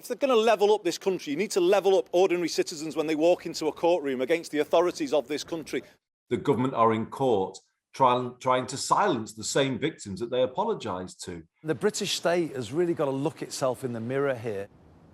If they're going to level up this country, you need to level up ordinary citizens when they walk into a courtroom against the authorities of this country. The government are in court trying to silence the same victims that they apologised to. The British state has really got to look itself in the mirror here.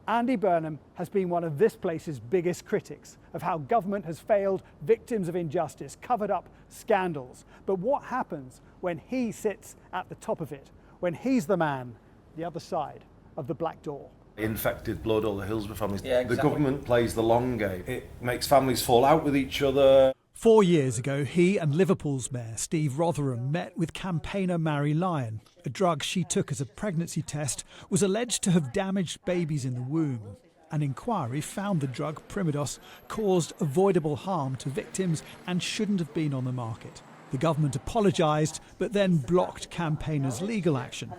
Andy Burnham has been one of this place's biggest critics of how government has failed victims of injustice, covered up scandals. But what happens when he sits at the top of it, when he's the man, the other side of the black door? Infected blood, all the Hillsborough families. Yeah, exactly. The government plays the long game. It makes families fall out with each other. 4 years ago, he and Liverpool's mayor, Steve Rotherham, met with campaigner Mary Lyon. A drug she took as a pregnancy test was alleged to have damaged babies in the womb. An inquiry found the drug, Primidos, caused avoidable harm to victims and shouldn't have been on the market. The government apologised, but then blocked campaigners' legal action.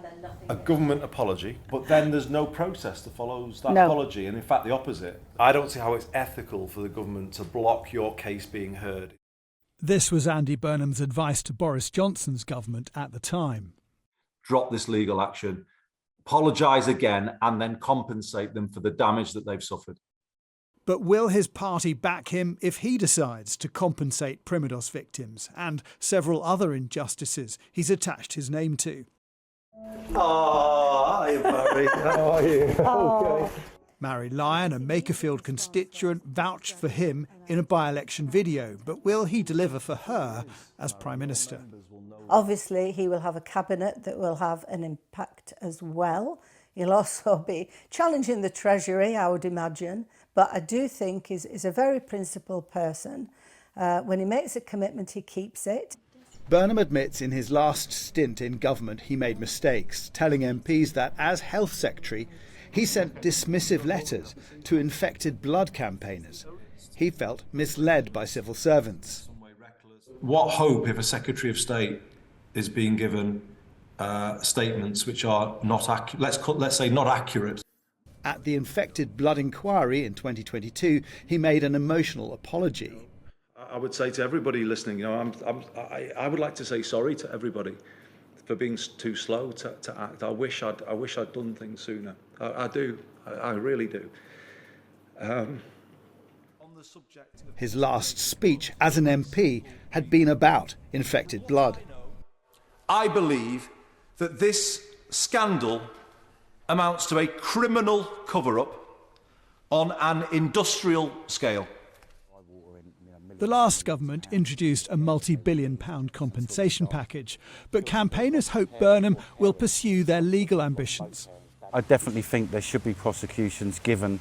A government apology, but then there's no process that follows that apology, and in fact the opposite. I don't see how it's ethical for the government to block your case being heard. This was Andy Burnham's advice to Boris Johnson's government at the time. Drop this legal action, apologise again, and then compensate them for the damage that they've suffered. But will his party back him if he decides to compensate Primidos victims and several other injustices he's attached his name to? Oh, hi, Barry. How are you? Okay. Mary Lyon, a Makerfield constituent, vouched for him in a by-election video, but will he deliver for her as Prime Minister? Obviously, he will have a cabinet that will have an impact as well. He'll also be challenging the Treasury, I would imagine, but I do think he's a very principled person. When he makes a commitment, he keeps it. Burnham admits in his last stint in government he made mistakes, telling MPs that as Health Secretary, he sent dismissive letters to infected blood campaigners. He felt misled by civil servants. What hope if a Secretary of State is being given statements which are not accurate, let's say not accurate? At the infected blood inquiry in 2022, he made an emotional apology. I would say to everybody listening, I would like to say sorry to everybody for being too slow to act. I wish I'd done things sooner. I do. I really do. His last speech as an MP had been about infected blood. I believe that this scandal amounts to a criminal cover-up on an industrial scale. The last government introduced a multi-billion-pound compensation package, but campaigners hope Burnham will pursue their legal ambitions. I definitely think there should be prosecutions given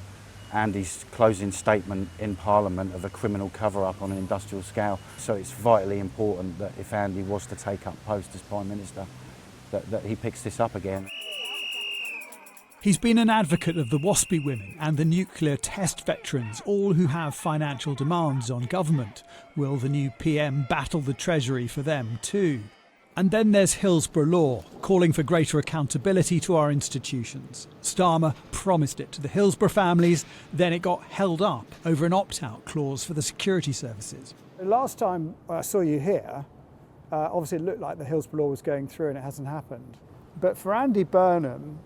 Andy's closing statement in Parliament of a criminal cover-up on an industrial scale. So it's vitally important that if Andy was to take up post as Prime Minister, that he picks this up again. He's been an advocate of the WASPI women and the nuclear test veterans, all who have financial demands on government. Will the new PM battle the Treasury for them too? And then there's Hillsborough law, calling for greater accountability to our institutions. Starmer promised it to the Hillsborough families, then it got held up over an opt-out clause for the security services. The last time I saw you here, obviously it looked like the Hillsborough law was going through and it hasn't happened. But for Andy Burnham,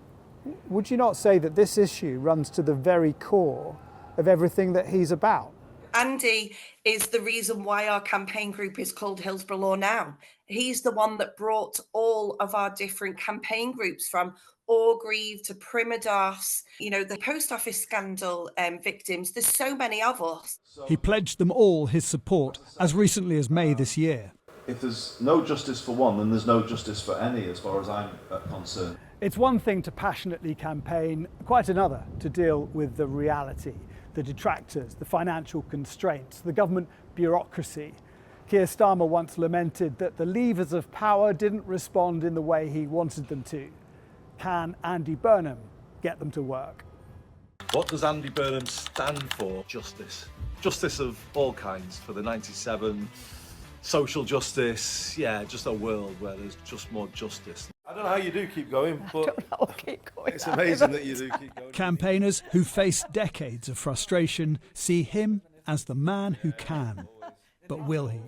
would you not say that this issue runs to the very core of everything that he's about? Andy is the reason why our campaign group is called Hillsborough Law Now. He's the one that brought all of our different campaign groups from Orgreave to Primidos, the post office scandal victims. There's so many of us. He pledged them all his support as recently as May this year. If there's no justice for one, then there's no justice for any, as far as I'm concerned. It's one thing to passionately campaign, quite another to deal with the reality, the detractors, the financial constraints, the government bureaucracy. Keir Starmer once lamented that the levers of power didn't respond in the way he wanted them to. Can Andy Burnham get them to work? What does Andy Burnham stand for? Justice. Justice of all kinds for the 97. Social justice, just a world where there's just more justice. I don't know how you do keep going, but it's amazing that you do keep going. Campaigners who face decades of frustration see him as the man who can. But will he?